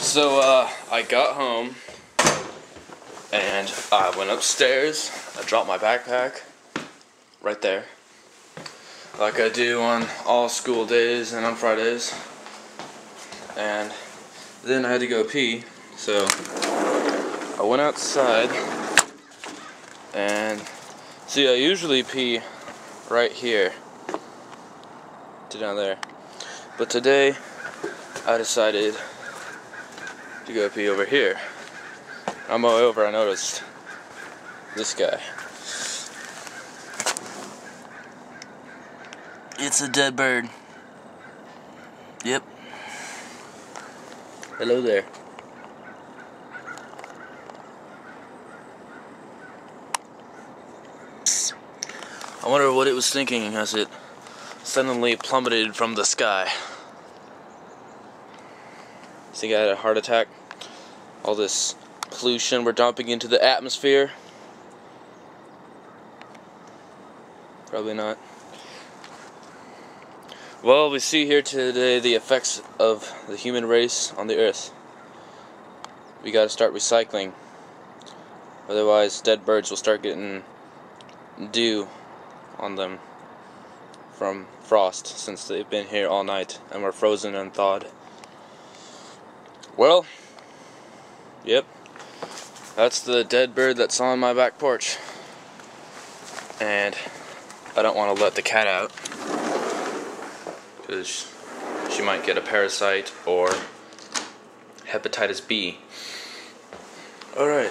So, I got home, and I went upstairs. I dropped my backpack right there, like I do on all school days and on Fridays. And then I had to go pee, so I went outside, and see, I usually pee right here to down there, but today I decided to go pee over here. On my way over, I noticed this guy. It's a dead bird. Yep. Hello there. I wonder what it was thinking as it suddenly plummeted from the sky. Think I had a heart attack? All this pollution we're dumping into the atmosphere? Probably not. Well, we see here today the effects of the human race on the earth. We gotta start recycling. Otherwise, dead birds will start getting dew on them from frost, since they've been here all night and were frozen and thawed. Well, yep, that's the dead bird that's on my back porch. And I don't want to let the cat out, because she might get a parasite or hepatitis B. Alright.